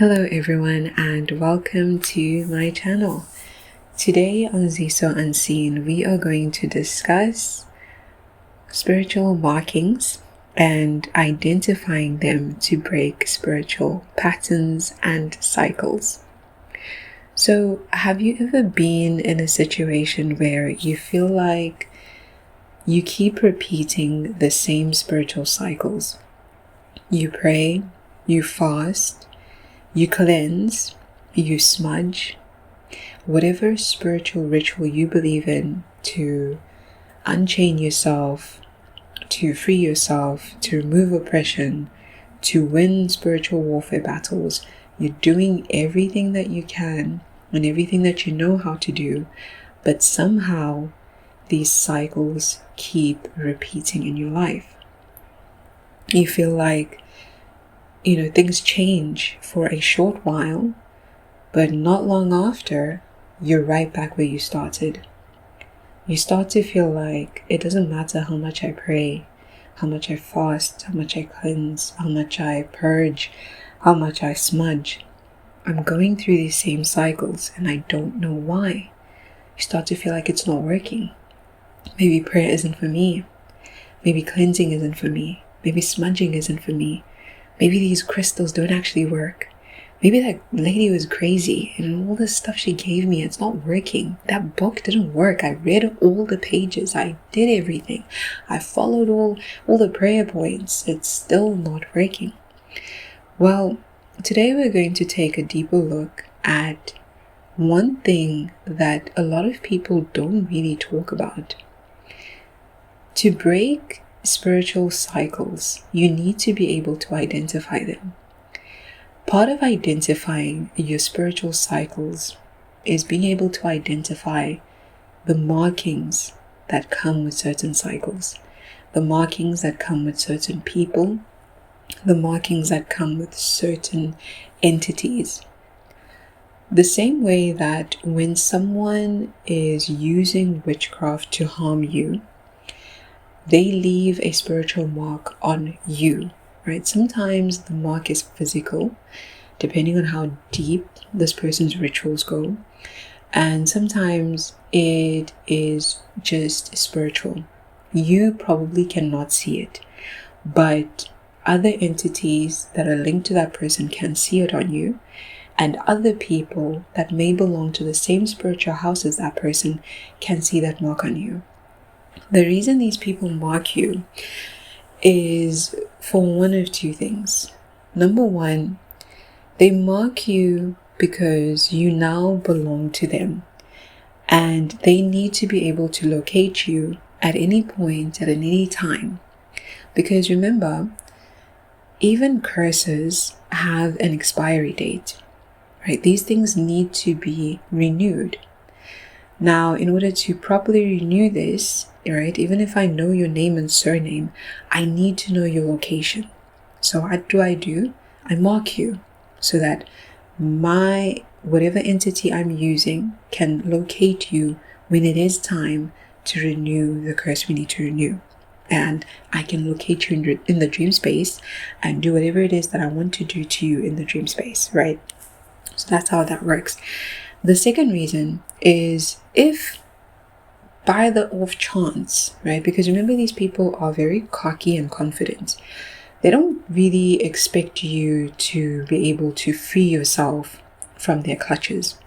Hello everyone and welcome to my channel. Today on Ziso Unseen, we are going to discuss spiritual markings and identifying them to break spiritual patterns and cycles. So, have you ever been in a situation where you feel like you keep repeating the same spiritual cycles? You pray, you fast, you cleanse, you smudge, whatever spiritual ritual you believe in to unchain yourself, to free yourself, to remove oppression, to win spiritual warfare battles. You're doing everything that you can and everything that you know how to do, but somehow these cycles keep repeating in your life. You feel like things change for a short while, but not long after, you're right back where you started. You start to feel like it doesn't matter how much I pray, how much I fast, how much I cleanse, how much I purge, how much I smudge. I'm going through these same cycles and I don't know why. You start to feel like it's not working. Maybe prayer isn't for me. Maybe cleansing isn't for me. Maybe smudging isn't for me. Maybe these crystals don't actually work. Maybe that lady was crazy and all the stuff she gave me, it's not working. That book didn't work. I read all the pages. I did everything. I followed all the prayer points. It's still not working. Well, today we're going to take a deeper look at one thing that a lot of people don't really talk about. To break spiritual cycles, you need to be able to identify them. Part of identifying your spiritual cycles is being able to identify the markings that come with certain cycles, the markings that come with certain people, the markings that come with certain entities. The same way that when someone is using witchcraft to harm you, they leave a spiritual mark on you, right? Sometimes the mark is physical, depending on how deep this person's rituals go. And sometimes it is just spiritual. You probably cannot see it, but other entities that are linked to that person can see it on you. And other people that may belong to the same spiritual house as that person can see that mark on you. The reason these people mark you is for one of two things. Number one, they mark you because you now belong to them and they need to be able to locate you at any point, at any time. Because remember, even curses have an expiry date, right? These things need to be renewed. Now, in order to properly renew this, right, even if I know your name and surname, I need to know your location. So what do? I mark you so that whatever entity I'm using can locate you when it is time to renew the curse we need to renew. And I can locate you in the dream space and do whatever it is that I want to do to you in the dream space, right? So that's how that works. The second reason is if by the off chance, right? Because remember, these people are very cocky and confident. They don't really expect you to be able to free yourself from their clutches.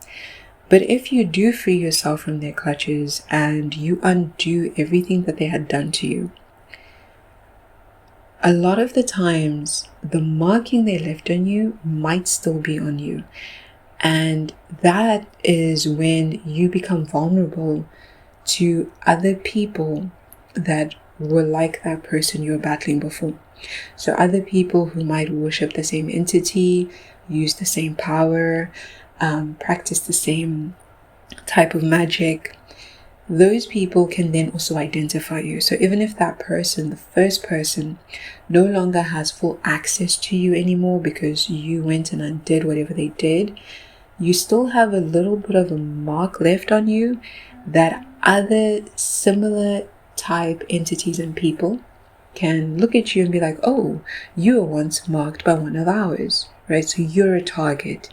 But if you do free yourself from their clutches and you undo everything that they had done to you, a lot of the times the marking they left on you might still be on you. And that is when you become vulnerable to other people that were like that person you were battling before. So other people who might worship the same entity, use the same power, practice the same type of magic, those people can then also identify you. So even if that person, the first person, no longer has full access to you anymore because you went and undid whatever they did, you still have a little bit of a mark left on you that other similar type entities and people can look at you and be like, oh, you were once marked by one of ours, right? So you're a target.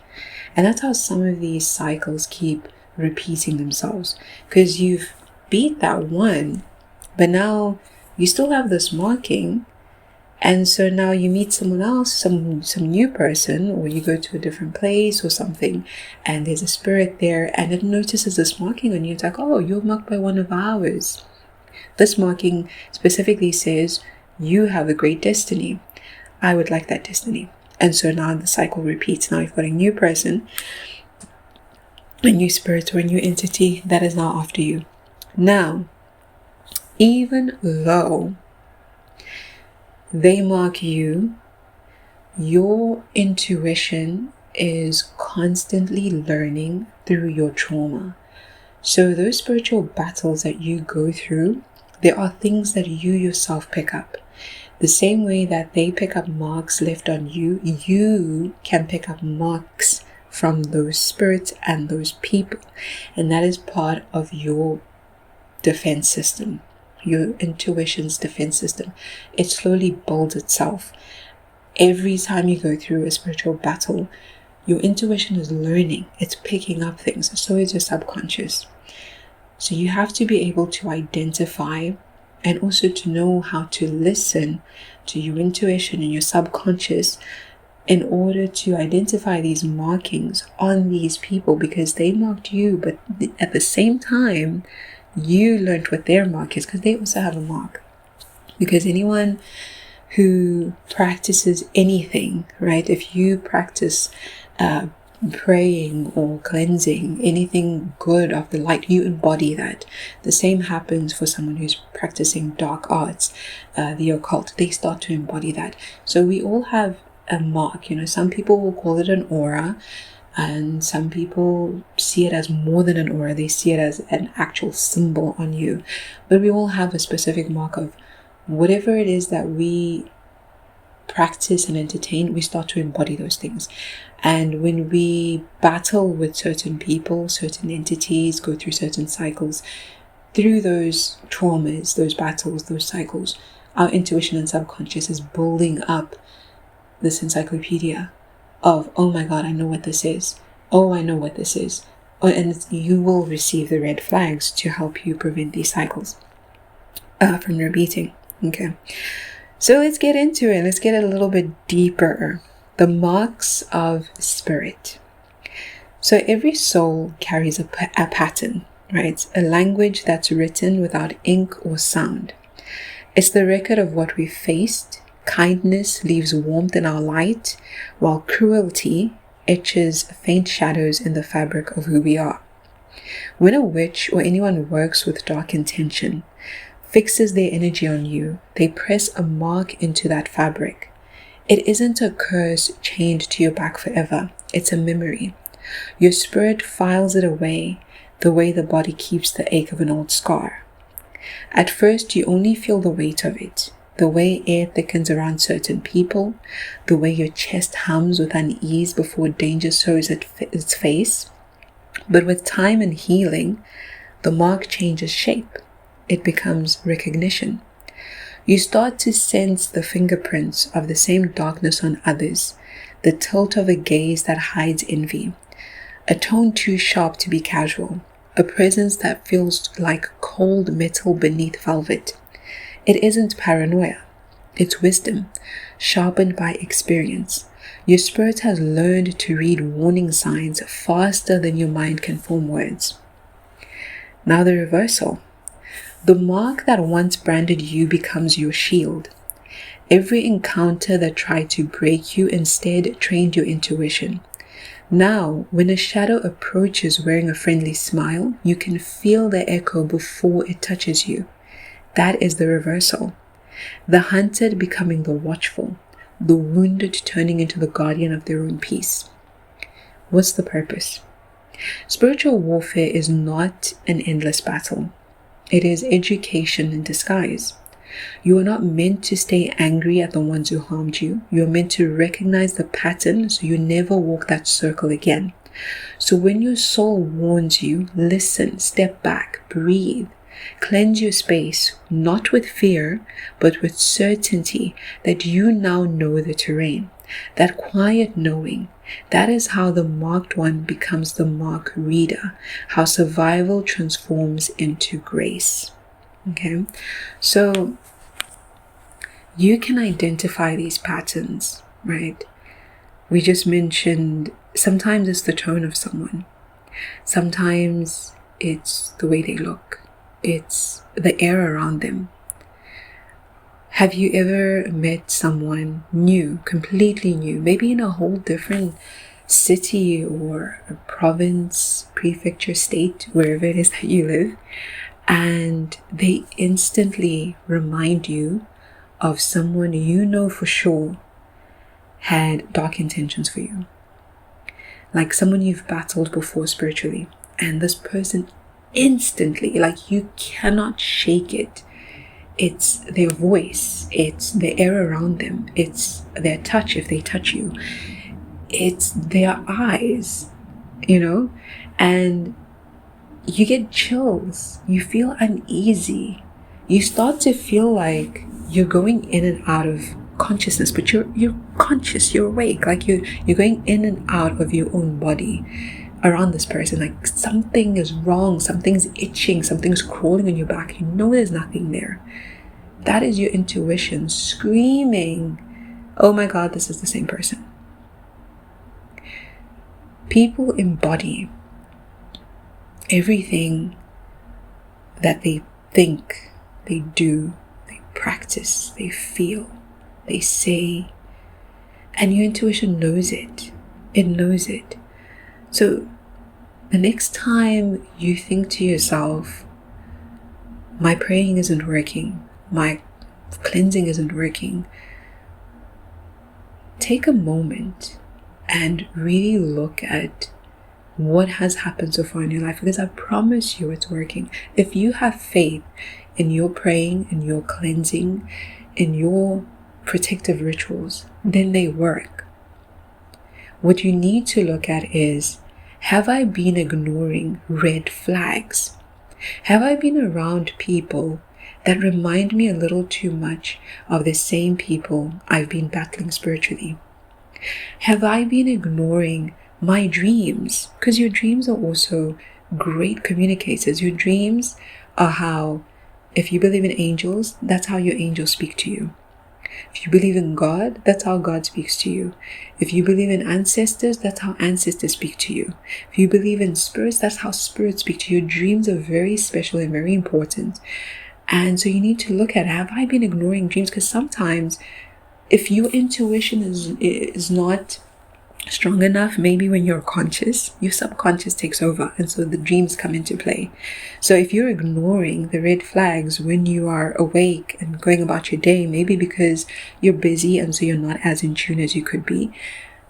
And that's how some of these cycles keep repeating themselves, because you've beat that one, but now you still have this marking. And so now you meet someone else, some new person, or you go to a different place or something, and there's a spirit there, and it notices this marking on you. It's like, oh, you're marked by one of ours. This marking specifically says, you have a great destiny. I would like that destiny. And so now the cycle repeats. Now you've got a new person, a new spirit, or a new entity that is now after you. Now, even though they mark you, your intuition is constantly learning through your trauma. So those spiritual battles that you go through, there are things that you yourself pick up. The same way that they pick up marks left on you, you can pick up marks from those spirits and those people. And that is part of your defense system. Your intuition's defense system. It slowly builds itself. Every time you go through a spiritual battle, your intuition is learning. It's picking up things. So is your subconscious. So you have to be able to identify and also to know how to listen to your intuition and your subconscious in order to identify these markings on these people, because they marked you, but at the same time, you learned what their mark is, because they also have a mark. Because anyone who practices anything, right? If you practice praying or cleansing, anything good of the light, you embody that. The same happens for someone who's practicing dark arts, the occult. They start to embody that. So we all have a mark. Some people will call it an aura. And some people see it as more than an aura. They see it as an actual symbol on you. But we all have a specific mark of whatever it is that we practice and entertain. We start to embody those things. And when we battle with certain people, certain entities, go through certain cycles, through those traumas, those battles, those cycles, our intuition and subconscious is building up this encyclopedia of, oh my God, I know what this is. Oh, I know what this is. And you will receive the red flags to help you prevent these cycles from repeating. Okay. So let's get into it. Let's get a little bit deeper. The marks of spirit. So every soul carries a pattern, right? A language that's written without ink or sound. It's the record of what we faced. Kindness leaves warmth in our light, while cruelty etches faint shadows in the fabric of who we are. When a witch or anyone works with dark intention, fixes their energy on you, they press a mark into that fabric. It isn't a curse chained to your back forever. It's a memory. Your spirit files it away the way the body keeps the ache of an old scar. At first, you only feel the weight of it. The way air thickens around certain people, the way your chest hums with unease before danger shows its face. But with time and healing, the mark changes shape. It becomes recognition. You start to sense the fingerprints of the same darkness on others, the tilt of a gaze that hides envy, a tone too sharp to be casual, a presence that feels like cold metal beneath velvet. It isn't paranoia. It's wisdom, sharpened by experience. Your spirit has learned to read warning signs faster than your mind can form words. Now the reversal. The mark that once branded you becomes your shield. Every encounter that tried to break you instead trained your intuition. Now, when a shadow approaches wearing a friendly smile, you can feel the echo before it touches you. That is the reversal. The hunted becoming the watchful, the wounded turning into the guardian of their own peace. What's the purpose? Spiritual warfare is not an endless battle. It is education in disguise. You are not meant to stay angry at the ones who harmed you. You are meant to recognize the pattern so you never walk that circle again. So when your soul warns you, listen, step back, breathe. Cleanse your space, not with fear, but with certainty that you now know the terrain. That quiet knowing, that is how the marked one becomes the mark reader, how survival transforms into grace. Okay, so you can identify these patterns, right? We just mentioned sometimes it's the tone of someone, sometimes it's the way they look, it's the air around them. Have you ever met someone new, completely new, maybe in a whole different city or a province, prefecture, state, wherever it is that you live, and they instantly remind you of someone you know for sure had dark intentions for you? Like someone you've battled before spiritually, and this person instantly, like you cannot shake it. It's their voice, it's the air around them, it's their touch if they touch you, it's their eyes, and you get chills, you feel uneasy, you start to feel like you're going in and out of consciousness, but you're conscious, you're awake, like you're going in and out of your own body around this person, like something is wrong, something's itching, something's crawling on your back, there's nothing there. That is your intuition screaming, oh my God, this is the same person. People embody everything that they think, they do, they practice, they feel, they say, and your intuition knows it. It knows it. So the next time you think to yourself, my praying isn't working, my cleansing isn't working, take a moment and really look at what has happened so far in your life, because I promise you it's working. If you have faith in your praying, in your cleansing, in your protective rituals, then they work. What you need to look at is, have I been ignoring red flags? Have I been around people that remind me a little too much of the same people I've been battling spiritually? Have I been ignoring my dreams? Because your dreams are also great communicators. Your dreams are how, if you believe in angels, that's how your angels speak to you. If you believe in God, that's how God speaks to you. If you believe in ancestors, that's how ancestors speak to you. If you believe in spirits, that's how spirits speak to you. Your dreams are very special and very important. And so you need to look at, have I been ignoring dreams? Because sometimes if your intuition is not strong enough, maybe when you're conscious, your subconscious takes over, and so the dreams come into play. So if you're ignoring the red flags when you are awake and going about your day, maybe because you're busy and so you're not as in tune as you could be,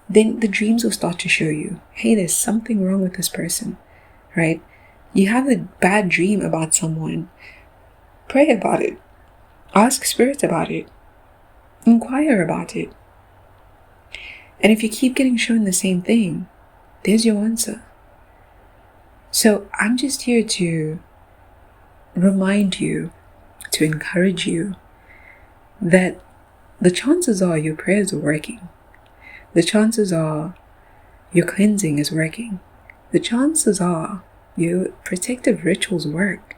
then the dreams will start to show you, hey, there's something wrong with this person, right? You have a bad dream about someone, pray about it, ask spirit about it, inquire about it. And if you keep getting shown the same thing, there's your answer. So I'm just here to remind you, to encourage you, that the chances are your prayers are working. The chances are your cleansing is working. The chances are your protective rituals work.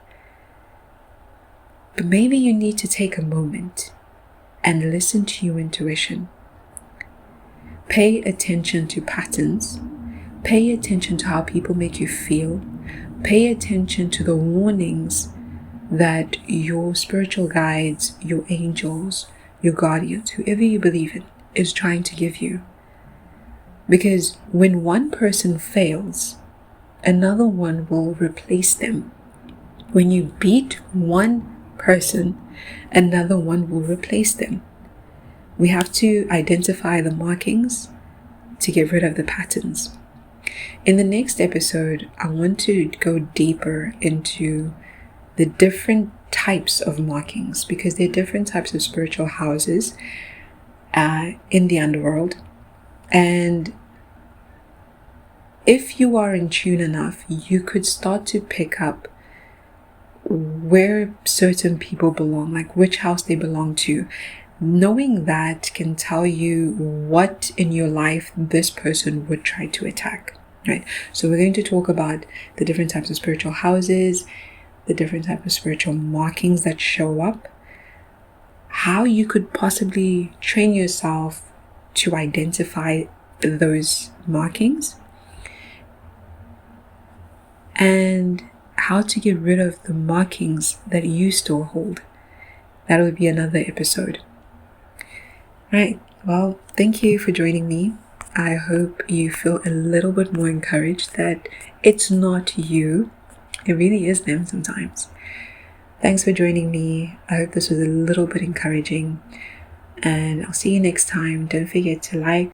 But maybe you need to take a moment and listen to your intuition. Pay attention to patterns. Pay attention to how people make you feel. Pay attention to the warnings that your spiritual guides, your angels, your guardians, whoever you believe in, is trying to give you. Because when one person fails, another one will replace them. When you beat one person, another one will replace them. We have to identify the markings to get rid of the patterns. In the next episode, I want to go deeper into the different types of markings, because there are different types of spiritual houses in the underworld. And if you are in tune enough, you could start to pick up where certain people belong, like which house they belong to. Knowing that can tell you what in your life this person would try to attack, right? So we're going to talk about the different types of spiritual houses, the different types of spiritual markings that show up, how you could possibly train yourself to identify those markings, and how to get rid of the markings that you still hold. That would be another episode. Right. Well, thank you for joining me. I hope you feel a little bit more encouraged that it's not you. It really is them sometimes. Thanks for joining me. I hope this was a little bit encouraging. And I'll see you next time. Don't forget to like,